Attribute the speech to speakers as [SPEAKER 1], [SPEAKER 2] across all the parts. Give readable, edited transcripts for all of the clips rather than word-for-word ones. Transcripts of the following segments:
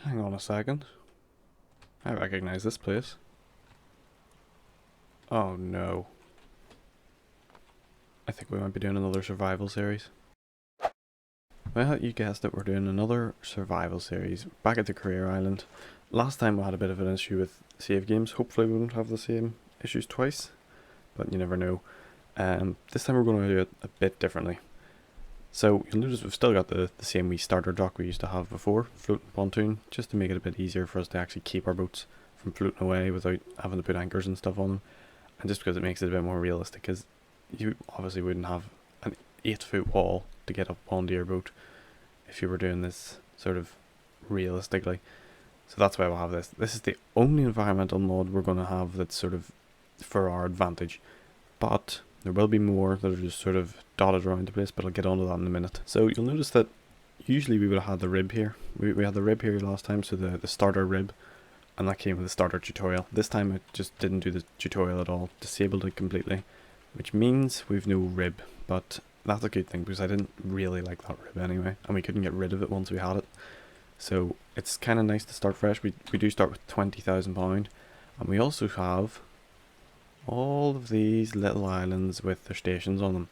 [SPEAKER 1] Hang on a second. I recognize this place. Oh no. I think we might be doing another survival series. Well, you guessed it, we're doing another survival series back at the career island. Last time we had a bit of an issue with save games. Hopefully we won't have the same issues twice, but you never know. This time we're going to do it a bit differently. So you'll notice we've still got the same wee starter dock we used to have before, floating pontoon, just to make it a bit easier for us to actually keep our boats from floating away without having to put anchors and stuff on them. And just because it makes it a bit more realistic, because you obviously wouldn't have an 8-foot wall to get up onto your boat if you were doing this sort of realistically. So that's why we'll have this. This is the only environmental mod we're going to have that's sort of for our advantage. But there will be more that are just sort of dotted around the place, but I'll get onto that in a minute. So you'll notice that usually we would have had the rib here. We had the rib here last time, so the starter rib, and that came with the starter tutorial. This time I just didn't do the tutorial at all, disabled it completely, which means we've no rib, but that's a good thing because I didn't really like that rib anyway, and we couldn't get rid of it once we had it. So it's kind of nice to start fresh. We do start with £20,000, and we also have all of these little islands with their stations on them,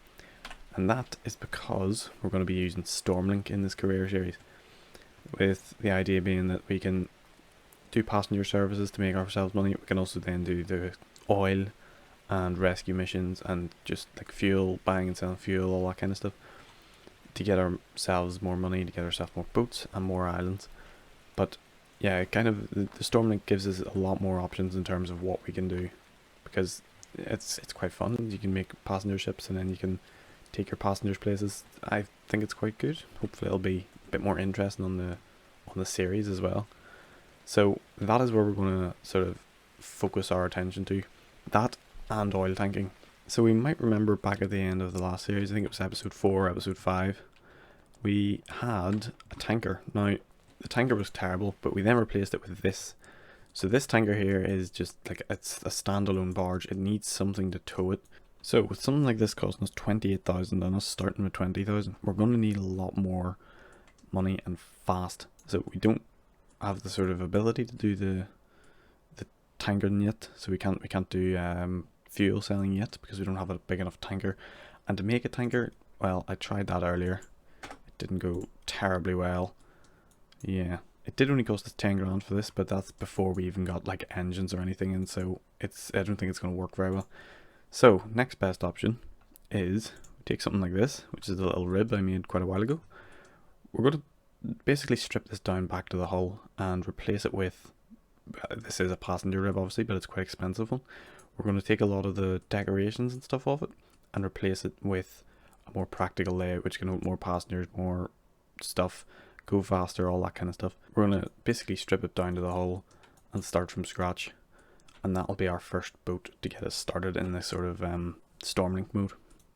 [SPEAKER 1] and that is because we're going to be using Stormlink in this career series, with the idea being that we can do passenger services to make ourselves money. We can also then do the oil and rescue missions and just like fuel, buying and selling fuel, all that kind of stuff, to get ourselves more money, to get ourselves more boats and more islands. But yeah, kind of the Stormlink gives us a lot more options in terms of what we can do, because it's quite fun. You can make passenger ships and then you can take your passengers places. I think it's quite good. Hopefully it'll be a bit more interesting on the series as well. So that is where we're going to sort of focus our attention to, that and oil tanking. So we might remember back at the end of the last series, I think it was episode 4, episode 5, we had a tanker. Now the tanker was terrible, but we then replaced it with this. So this tanker here is just like, it's a standalone barge. It needs something to tow it. So with something like this costing us 28,000 and us starting with 20,000, we're going to need a lot more money and fast. So we don't have the sort of ability to do the tanker yet. So we can't do fuel selling yet because we don't have a big enough tanker. And to make a tanker, well, I tried that earlier. It didn't go terribly well. Yeah. It did only cost us 10 grand for this, but that's before we even got like engines or anything, and so I don't think it's going to work very well. So next best option is we take something like this, which is the little rib I made quite a while ago. We're going to basically strip this down back to the hull and replace it with, this is a passenger rib obviously, but it's quite expensive one. We're going to take a lot of the decorations and stuff off it and replace it with a more practical layout, which can hold more passengers, more stuff, go faster, all that kind of stuff. We're going to basically strip it down to the hull and start from scratch, and that'll be our first boat to get us started in this sort of Stormlink mode.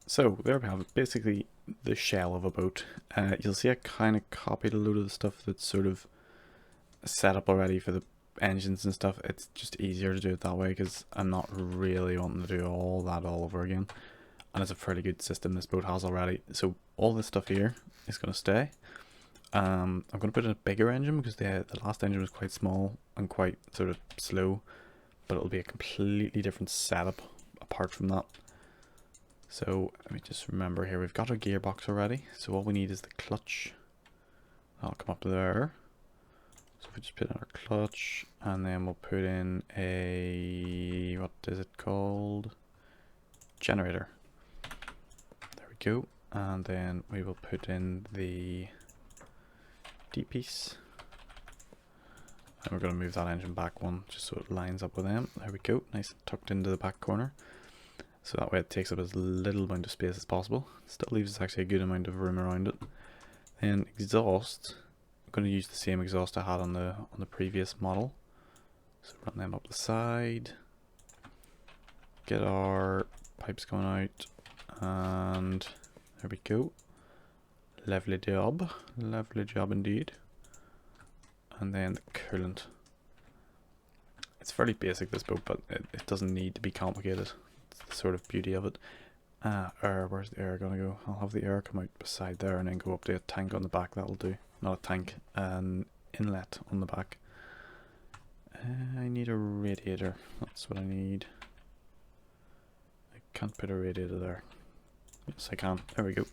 [SPEAKER 1] So there we have it, basically the shell of a boat. You'll see I kind of copied a load of the stuff that's sort of set up already for the engines and stuff. It's just easier to do it that way because I'm not really wanting to do all that all over again, and it's a fairly good system this boat has already. So all this stuff here is going to stay. I'm going to put in a bigger engine because the last engine was quite small and quite sort of slow, but it'll be a completely different setup apart from that. So let me just remember here, we've got our gearbox already, so all we need is the clutch. That'll come up to there. So if we just put in our clutch, and then we'll put in a, what is it called? Generator. There we go. And then we will put in the D-piece, and we're going to move that engine back one just so it lines up with them. There we go, nice and tucked into the back corner, so that way it takes up as little amount of space as possible. Still leaves us actually a good amount of room around it. Then exhaust, I'm going to use the same exhaust I had on the previous model, so run them up the side, get our pipes going out, and there we go. Lovely job indeed. And then the coolant. It's fairly basic, this boat, but it doesn't need to be complicated. It's the sort of beauty of it. Air, where's the air gonna go? I'll have the air come out beside there and then go up to a tank on the back. That'll do. Not a tank, an inlet on the back. I need a radiator. That's what I need. I can't put a radiator there. Yes, I can. There we go.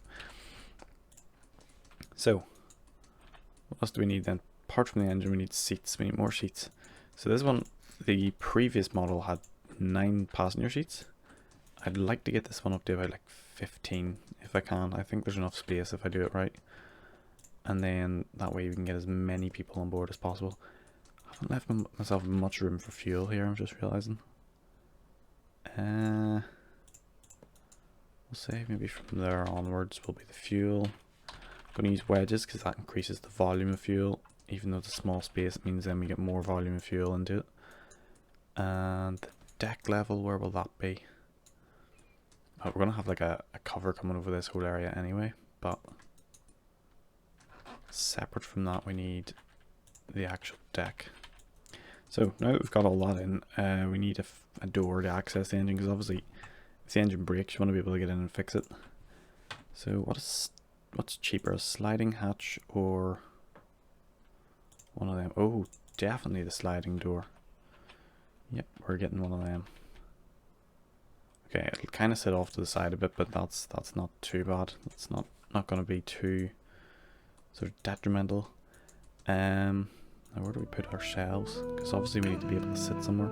[SPEAKER 1] So, what else do we need then? Apart from the engine, we need seats. We need more seats. So this one, the previous model had 9 passenger seats. I'd like to get this one up to about like 15 if I can. I think there's enough space if I do it right. And then that way we can get as many people on board as possible. I haven't left myself much room for fuel here, I'm just realising. We'll say maybe from there onwards will be the fuel. I'm going to use wedges because that increases the volume of fuel. Even though it's a small space, it means then we get more volume of fuel into it. And the deck level, where will that be? We're going to have like a cover coming over this whole area anyway, but separate from that we need the actual deck. So now that we've got all that in, we need a door to access the engine, because obviously if the engine breaks you want to be able to get in and fix it. So what's cheaper, a sliding hatch or one of them? Oh, definitely the sliding door. Yep, we're getting one of them. Okay, it'll kind of sit off to the side a bit, but that's not too bad. That's not going to be too sort of detrimental. Now where do we put our shelves? Because obviously we need to be able to sit somewhere.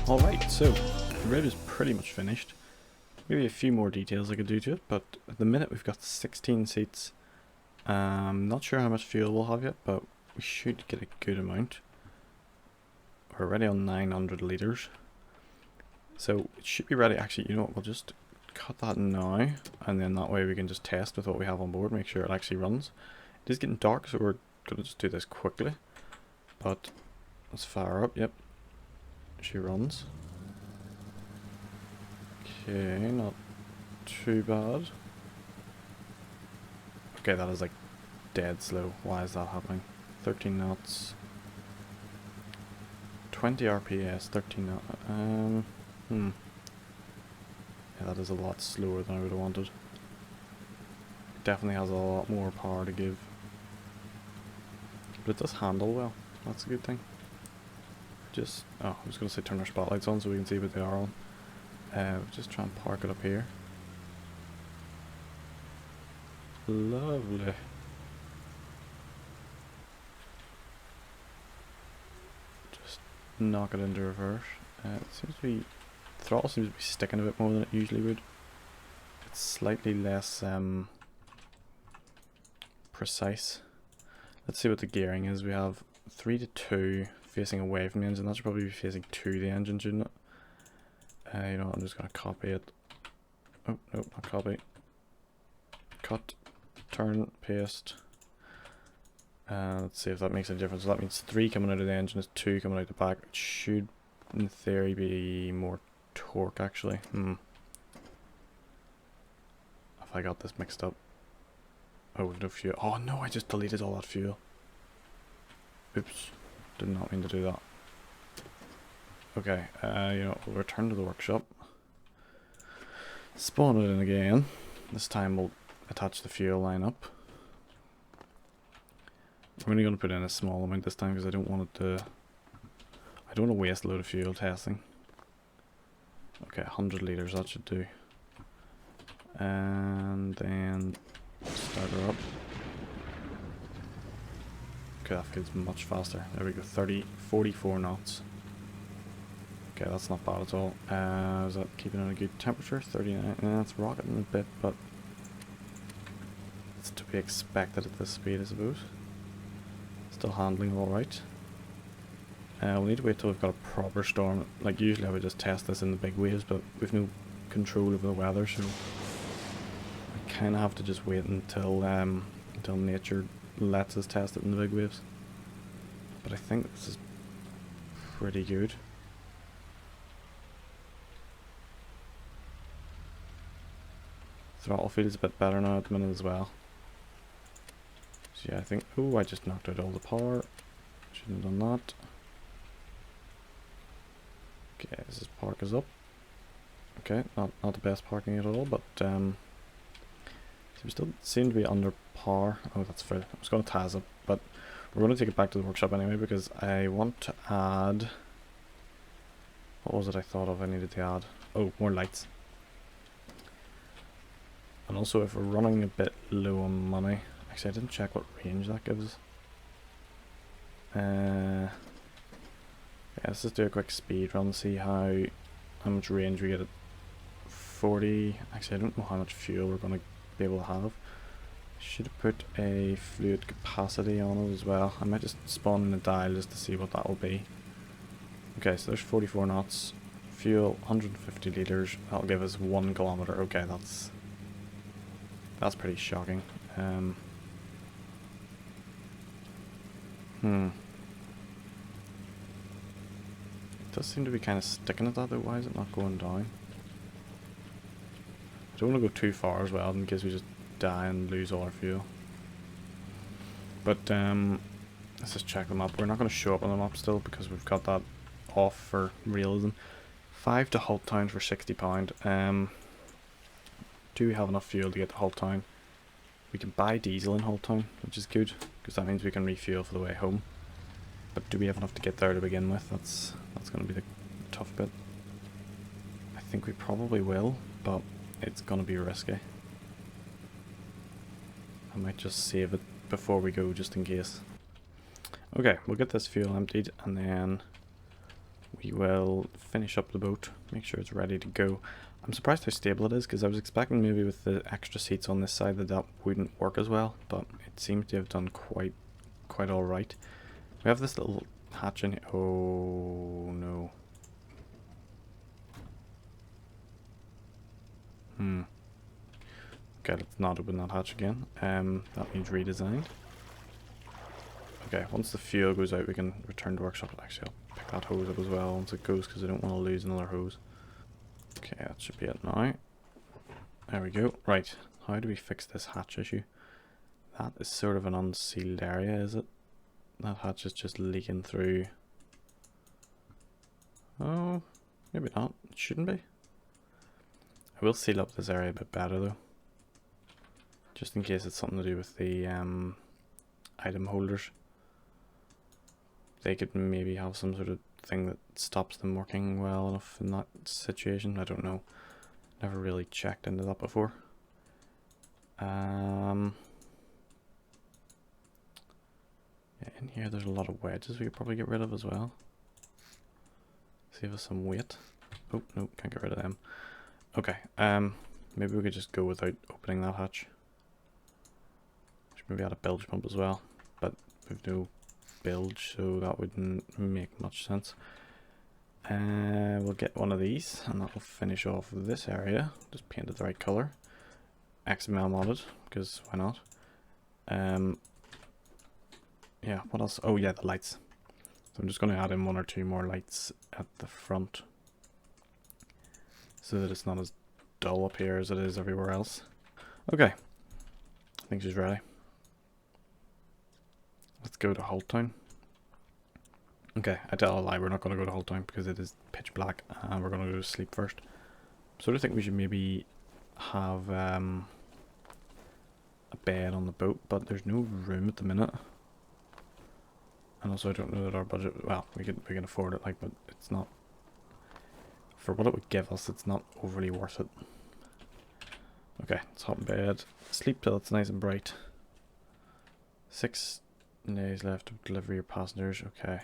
[SPEAKER 1] Alright, so the rig is pretty much finished. Maybe a few more details I could do to it, but at the minute we've got 16 seats. Not sure how much fuel we'll have yet, but we should get a good amount. We're already on 900 litres. So it should be ready. Actually, you know what, we'll just cut that now, and then that way we can just test with what we have on board, make sure it actually runs. It is getting dark, so we're going to just do this quickly. But let's fire up, yep. She runs. Okay, not too bad. Okay, that is like dead slow. Why is that happening? 13 knots. 20 RPS, 13 knots. Yeah, that is a lot slower than I would have wanted. It definitely has a lot more power to give. But it does handle well. That's a good thing. Just, I was going to say turn our spotlights on so we can see what they are on. Just try and park it up here. Lovely. Just knock it into reverse. It seems to be, the throttle seems to be sticking a bit more than it usually would. It's slightly less precise. Let's see what the gearing is. We have 3 to 2 facing away from the engine. That should probably be facing to the engine, shouldn't it? You know what, I'm just going to copy it. Oh, no, not copy. Cut, turn, paste. Let's see if that makes any difference. So that means 3 coming out of the engine is 2 coming out the back. It should, in theory, be more torque, actually. Have I got this mixed up? Oh, we've no fuel. Oh no, I just deleted all that fuel. Oops. Did not mean to do that. Okay, you know, we'll return to the workshop. Spawn it in again. This time we'll attach the fuel line up. I'm only going to put in a small amount this time because I don't want it to... I don't want to waste a load of fuel testing. Okay, 100 litres, that should do. And then start her up. Okay, that feels much faster. There we go, 44 knots. Okay, that's not bad at all. Is that keeping it at a good temperature? 39. It's rocketing a bit, but it's to be expected at this speed, I suppose. Still handling alright. We'll need to wait till we've got a proper storm. Like, usually I would just test this in the big waves, but we've no control over the weather, so I kind of have to just wait until nature lets us test it in the big waves. But I think this is pretty good. Throttle feels a bit better now at the minute as well. So yeah, I think... Oh, I just knocked out all the power. Shouldn't have done that. Okay, this park is up. Okay, not the best parking at all, but so we still seem to be under par. Oh, that's fair. I was going to Taz up, but we're going to take it back to the workshop anyway because I want to add... What was it I thought of I needed to add? Oh, more lights. And also, if we're running a bit low on money... Actually, I didn't check what range that gives us. Yeah, let's just do a quick speed run, see how much range we get at 40. Actually, I don't know how much fuel we're going to be able to have. Should have put a fluid capacity on it as well. I might just spawn in a dial just to see what that will be. Okay, so there's 44 knots. Fuel, 150 litres. That'll give us 1 kilometre. Okay, that's pretty shocking. It does seem to be kind of sticking at that though. Why is it not going down? I don't want to go too far as well in case we just die and lose all our fuel. But let's just check the map. We're not going to show up on the map still because we've got that off for realism. 5 to Hull Town for £60. Do we have enough fuel to get to Hull Town? We can buy diesel in Hull Town, which is good because that means we can refuel for the way home. But do we have enough to get there to begin with? That's going to be the tough bit. I think we probably will, but it's going to be risky. I might just save it before we go just in case. Okay, we'll get this fuel emptied and then we will finish up the boat, make sure it's ready to go. I'm surprised how stable it is because I was expecting maybe with the extra seats on this side that wouldn't work as well, but it seems to have done quite alright. We have this little hatch in here. Oh no. Okay, let's not open that hatch again. That needs redesigned. Okay, once the fuel goes out we can return to workshop. Actually, I'll pick that hose up as well once it goes because I don't want to lose another hose. Okay, that should be it now. There we go. Right, how do we fix this hatch issue? That is sort of an unsealed area, is it? That hatch is just leaking through. Oh, maybe not. It shouldn't be. I will seal up this area a bit better though. Just in case it's something to do with the item holders. They could maybe have some sort of thing that stops them working well enough in that situation. I don't know. Never really checked into that before. Yeah, in here there's a lot of wedges we could probably get rid of as well. Save us some weight. Oh, no, can't get rid of them. Okay, maybe we could just go without opening that hatch. Should maybe add a bilge pump as well, but we've no bilge, so that wouldn't make much sense. We'll get one of these, and that will finish off this area. Just paint it the right colour. XML modded, because why not? Yeah, what else? Oh yeah, the lights. So I'm just going to add in 1 or 2 more lights at the front, so that it's not as dull up here as it is everywhere else. Okay, I think she's ready. Let's go to Hull Town. Okay, I tell a lie, we're not going to go to Hull Town because it is pitch black and we're going to go to sleep first. So I think we should maybe have a bed on the boat, but there's no room at the minute. And also I don't know that our budget, well, we can afford it, like, but it's not, for what it would give us, it's not overly worth it. Okay, let's hop in bed, sleep till it's nice and bright. 6 days left to deliver your passengers, okay.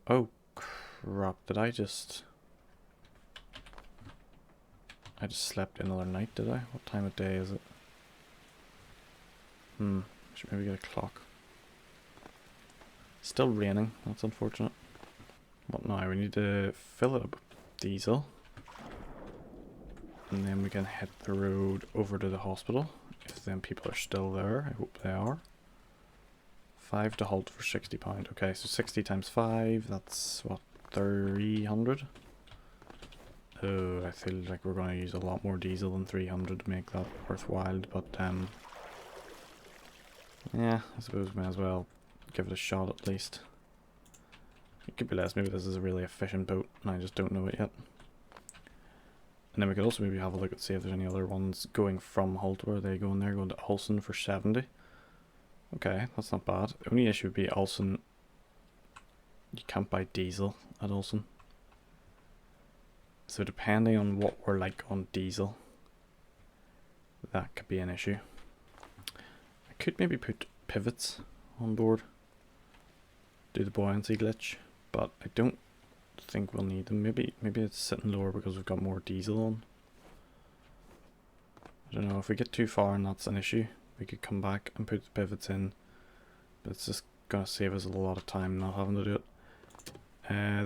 [SPEAKER 1] Oh crap, did I just slept another night, did I? What time of day is it? Should maybe get a clock. Still raining, that's unfortunate. What now? We need to fill it up with diesel. And then we can hit the road over to the hospital. If them people are still there, I hope they are. 5 to halt for £60. Okay, so 60 times 5, that's what, 300? Oh, I feel like we're going to use a lot more diesel than 300 to make that worthwhile, but yeah, I suppose we may as well give it a shot at least. It could be less, maybe this is a really efficient boat and I just don't know it yet. And then we could also maybe have a look at see if there's any other ones going from Holt. Where are they going there? Going to Ulsan for 70. Okay, that's not bad. The only issue would be Ulsan. You can't buy diesel at Ulsan. So depending on what we're like on diesel, that could be an issue. I could maybe put pivots on board. Do the buoyancy glitch, but I don't think we'll need them. Maybe it's sitting lower because we've got more diesel on. I don't know, if we get too far and that's an issue, we could come back and put the pivots in, but it's just gonna save us a lot of time not having to do it.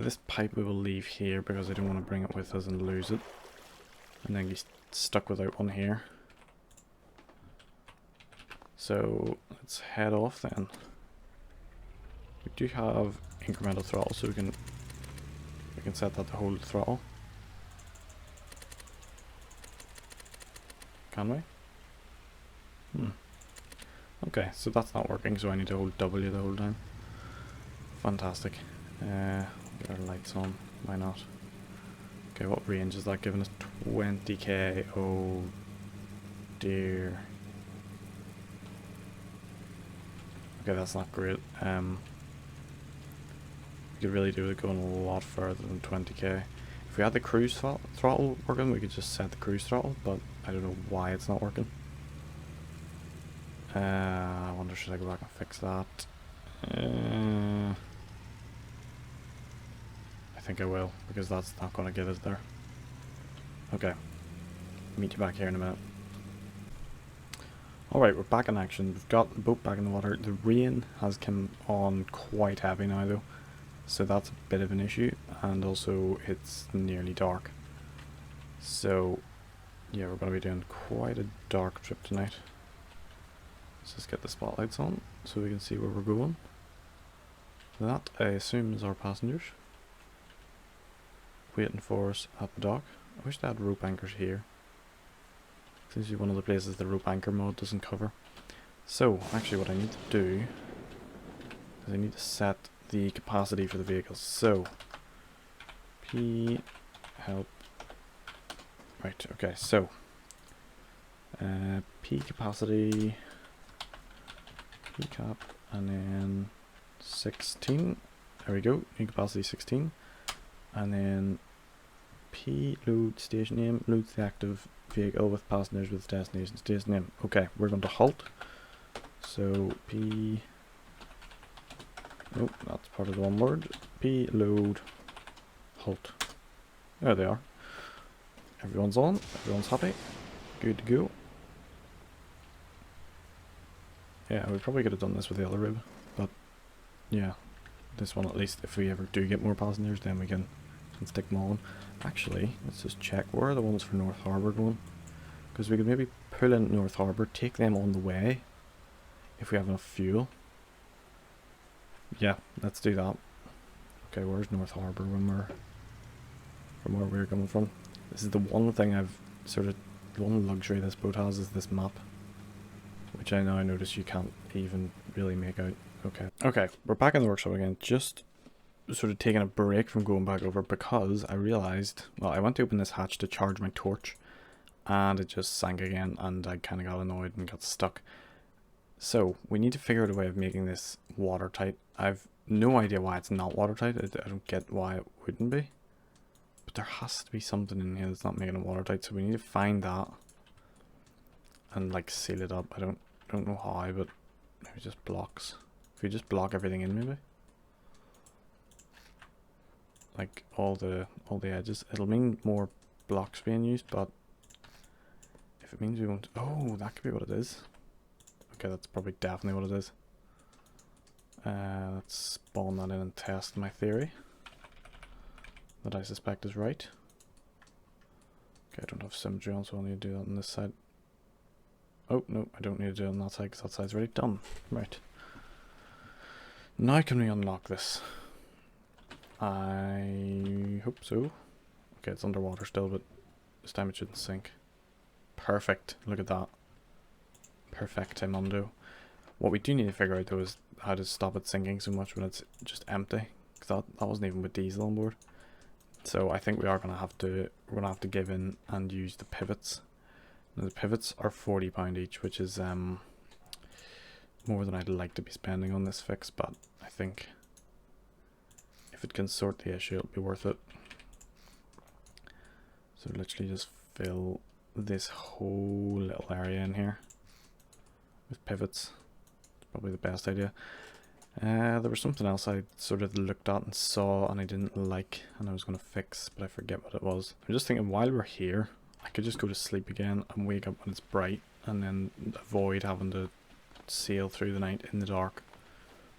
[SPEAKER 1] This pipe we will leave here because I don't want to bring it with us and lose it and then get stuck without one here. So let's head off then. We do have incremental throttle, so we can set that to hold throttle. Can we? Okay, so that's not working, so I need to hold W the whole time. Fantastic. Get our lights on, why not? Okay, what range is that giving us? 20k, oh dear. Okay, that's not great. We could really do it going a lot further than 20k. If we had the cruise throttle working, we could just set the cruise throttle, but I don't know why it's not working. I wonder, should I go back and fix that? I think I will, because that's not going to get us there. Okay, meet you back here in a minute. Alright, we're back in action. We've got the boat back in the water. The rain has come on quite heavy now though, so that's a bit of an issue, and also it's nearly dark. So yeah, we're going to be doing quite a dark trip tonight. Let's just get the spotlights on so we can see where we're going. That, I assume, is our passengers waiting for us at the dock. I wish they had rope anchors here. Seems to be one of the places the rope anchor mod doesn't cover. So, actually what I need to do is I need to set the capacity for the vehicles. So, P help. Right, okay, so P capacity, P cap, and then 16. There we go, new capacity 16. And then P load station name, loads the active vehicle with passengers with destination station name. Okay, we're going to halt. So P, nope, that's part of the one word. P load halt. There they are. Everyone's on, everyone's happy. Good to go. Yeah, we probably could have done this with the other rib, but yeah, this one at least, if we ever do get more passengers, then we can stick them all on. Actually, let's just check, where are the ones for North Harbour going? Because we could maybe pull in North Harbour, take them on the way, if we have enough fuel. Yeah, let's do that. Okay, where's North Harbour when we're from where we're coming from? This is the one thing I've sort of, the one luxury this boat has is this map, which I now notice you can't even really make out. Okay, we're back in the workshop again, just sort of taking a break from going back over because I realised, well, I went to open this hatch to charge my torch and it just sank again, and I kind of got annoyed and got stuck. So we need to figure out a way of making this watertight. I've no idea why it's not watertight. I don't get why it wouldn't be. But there has to be something in here that's not making it watertight, so we need to find that and like seal it up. I don't know how, but maybe just blocks. If we just block everything in, maybe. Like all the edges. It'll mean more blocks being used, but if it means we won't, oh, that could be what it is. Okay, that's probably definitely what it is. Let's spawn that in and test my theory that I suspect is right. Okay, I don't have symmetry on, so I'll need to do that on this side. Oh, no, I don't need to do it on that side because that side's already done. Right. Now can we unlock this? I hope so. Okay, it's underwater still, but this time it shouldn't sink. Perfect. Look at that. Perfectamundo. What we do need to figure out though is how to stop it sinking so much when it's just empty. Because that wasn't even with diesel on board. So I think we are gonna have to give in and use the pivots. Now the pivots are £40 each, which is more than I'd like to be spending on this fix, but I think if it can sort the issue, it'll be worth it. So literally just fill this whole little area in here with pivots. It's probably the best idea. There was something else I sort of looked at and saw and I didn't like and I was going to fix, but I forget what it was. I'm just thinking while we're here, I could just go to sleep again and wake up when it's bright and then avoid having to sail through the night in the dark.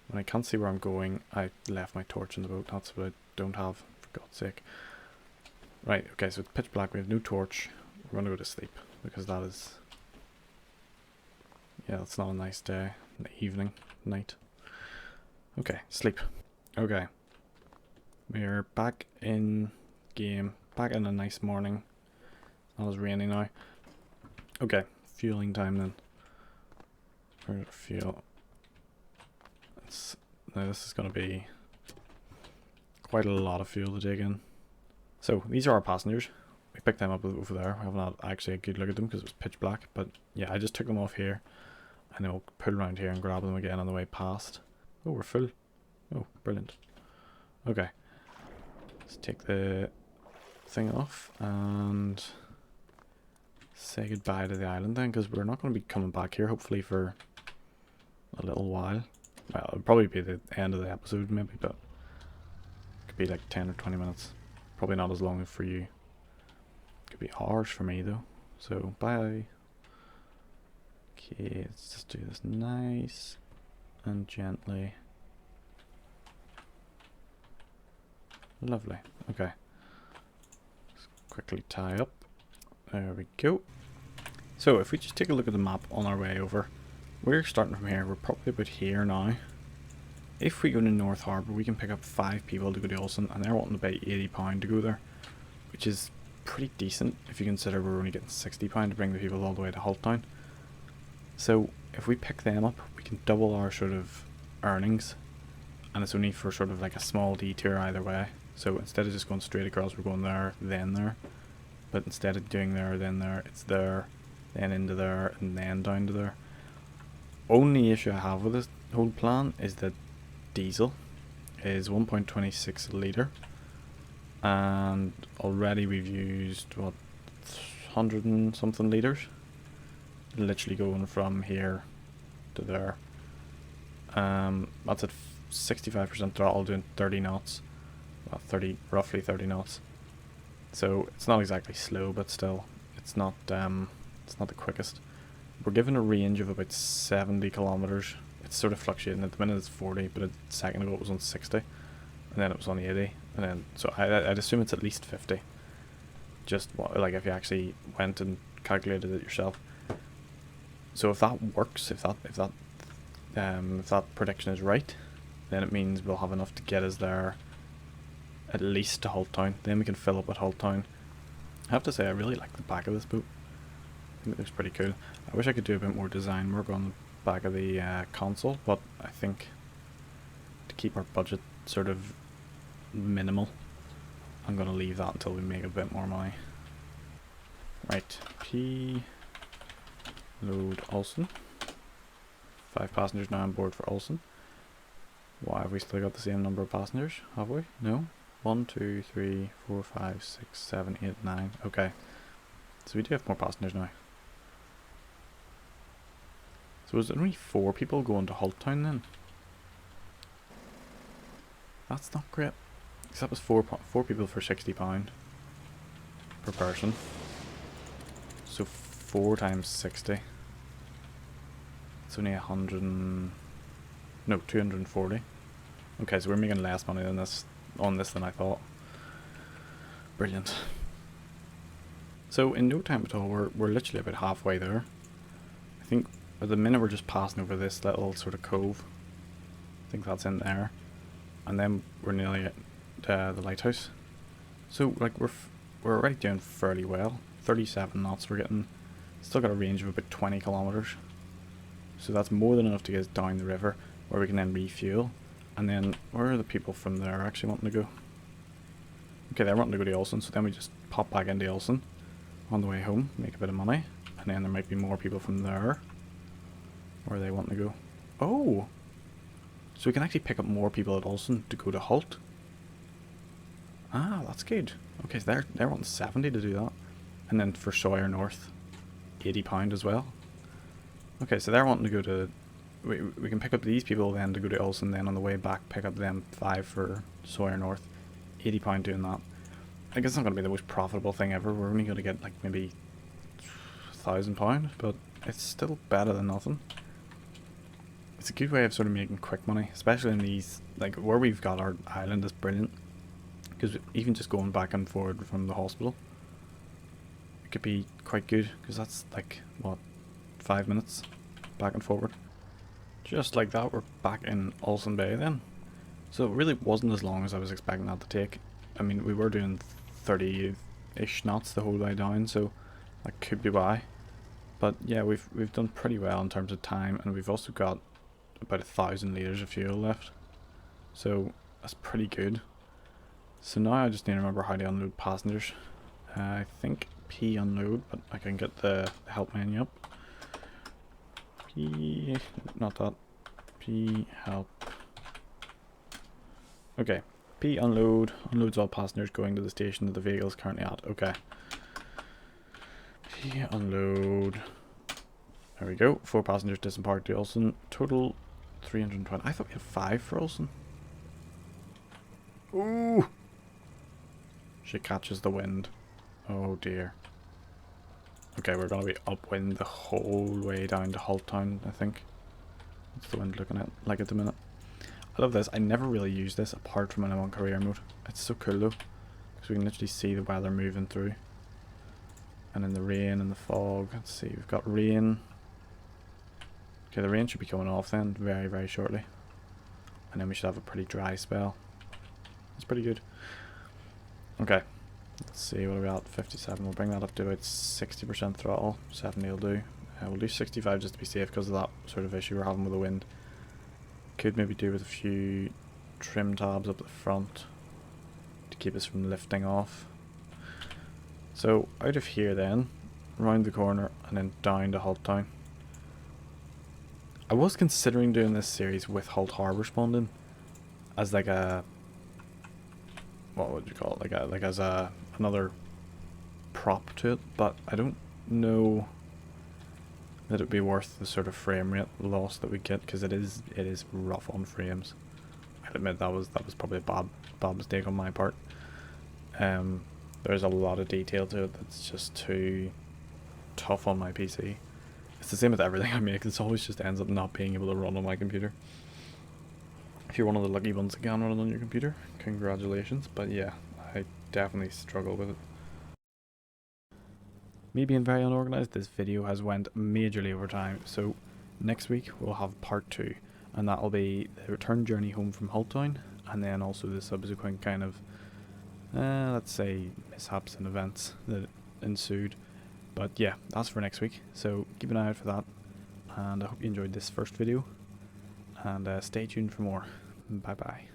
[SPEAKER 1] When I can't see where I'm going, I left my torch in the boat. That's what I don't have, for God's sake. Right, okay, so it's pitch black. We have no torch. We're going to go to sleep because that is... yeah, it's not a nice day. Evening, night. Okay, sleep. Okay. We're back in game. Back in a nice morning. Not as rainy now. Okay, fueling time then. Where's our fuel? Now this is going to be quite a lot of fuel to take in. So these are our passengers. We picked them up over there. We haven't had actually a good look at them because it was pitch black. But yeah, I just took them off here. And then we'll pull around here and grab them again on the way past. Oh, we're full. Oh, brilliant. Okay. Let's take the thing off and say goodbye to the island then, because we're not going to be coming back here hopefully for a little while. Well, it'll probably be the end of the episode maybe, but it could be like 10 or 20 minutes. Probably not as long for you. Could be hours for me though. So, bye. Okay, let's just do this nice and gently. Lovely. Okay. Let's quickly tie up. There we go. So if we just take a look at the map on our way over, we're starting from here. We're probably about here now. If we go to North Harbour, we can pick up 5 people to go to Olsen, and they're wanting to pay £80 to go there, which is pretty decent if you consider we're only getting £60 to bring the people all the way to Hull Town. So if we pick them up, we can double our sort of earnings, and it's only for sort of like a small detour either way. So instead of just going straight across, we're going there, then there. But instead of doing there, then there, it's there, then into there, and then down to there. Only issue I have with this whole plan is that diesel is 1.26 litre, and already we've used what, 100 and something litres, literally going from here to there. That's at 65% throttle, doing 30 knots, well, roughly 30 knots. So it's not exactly slow, but still, it's not the quickest. We're given a range of about 70 kilometers. It's sort of fluctuating. At the minute it's 40, but a second ago it was on 60, and then it was on 80, and then so I'd assume it's at least 50. Just like if you actually went and calculated it yourself. So if that works, if that prediction is right, then it means we'll have enough to get us there at least to Hull Town. Then we can fill up at Hull Town. I have to say I really like the back of this boat. I think it looks pretty cool. I wish I could do a bit more design work on the back of the console, but I think to keep our budget sort of minimal, I'm going to leave that until we make a bit more money. Right, P load Olsen. 5 passengers now on board for Olsen. Why have we still got the same number of passengers? Have we? No? 1, 2, 3, 4, 5, 6, 7, 8, 9. Okay. So we do have more passengers now. So was it only 4 people going to Hull Town then? That's not great. Because that was 4 people for £60 per person. So 4 times 60. It's only 240. Okay, so we're making less money than this on this than I thought. Brilliant. So in no time at all, we're literally about halfway there. I think at the minute we're just passing over this little sort of cove. I think that's in there, and then we're nearly at the lighthouse. So like we're already doing fairly well. 37 knots we're getting. Still got a range of about 20 kilometers. So that's more than enough to get us down the river, where we can then refuel. And then where are the people from there actually wanting to go? Okay, they're wanting to go to Olsen, so then we just pop back into Olsen on the way home, make a bit of money, and then there might be more people from there. Where are they wanting to go? Oh! So we can actually pick up more people at Olsen to go to Holt. Ah, that's good. Okay, so they're wanting 70 to do that. And then for Sawyer North, £80 as well. Okay, so they're wanting to go to... We can pick up these people then to go to Olsen, then on the way back pick up them 5 for Sawyer North. £80 doing that. I guess it's not going to be the most profitable thing ever. We're only going to get like maybe £1,000, but it's still better than nothing. It's a good way of sort of making quick money, especially in these, like where we've got our island is brilliant. Because even just going back and forward from the hospital, it could be quite good, because that's like, what, 5 minutes back and forward. Just like that, we're back in Olsen Bay then. So it really wasn't as long as I was expecting that to take. I mean, we were doing 30-ish knots the whole way down, so that could be why. But yeah, we've done pretty well in terms of time, and we've also got about 1,000 litres of fuel left. So that's pretty good. So now I just need to remember how to unload passengers. I think P unload, but I can get the help menu up. P, not that. P help. Okay. P unload. Unloads all passengers going to the station that the vehicle is currently at. Okay. P unload. There we go. 4 passengers disembarked to Olsen. Total 320. I thought we had 5 for Olsen. Ooh! She catches the wind. Oh dear. Okay, we're going to be upwind the whole way down to Hull Town, I think. What's the wind looking at like at the minute? I love this. I never really use this apart from when I'm on career mode. It's so cool though, because we can literally see the weather moving through. And then the rain and the fog. Let's see, we've got rain. Okay, the rain should be coming off then very, very shortly. And then we should have a pretty dry spell. That's pretty good. Okay, let's see, what are we at? 57. We'll bring that up to about 60% throttle. 70 will do. We'll do 65 just to be safe because of that sort of issue we're having with the wind. Could maybe do with a few trim tabs up the front to keep us from lifting off. So out of here then, round the corner and then down to Hull Town. I was considering doing this series with Hull Harbour spawned in as like a, what would you call it, like as a another prop to it, but I don't know that it'd be worth the sort of frame rate loss that we get, because it is rough on frames. I'll admit that was probably a bad mistake on my part. There's a lot of detail to it that's just too tough on my PC. It's the same with everything I make. It always just ends up not being able to run on my computer. If you're one of the lucky ones that can run it on your computer, congratulations. But yeah, I definitely struggle with it. Me being very unorganised, this video has went majorly over time. So next week we'll have part 2, and that'll be the return journey home from Hull Town, and then also the subsequent kind of let's say mishaps and events that ensued. But yeah, that's for next week, so keep an eye out for that, and I hope you enjoyed this first video, and stay tuned for more. Bye bye.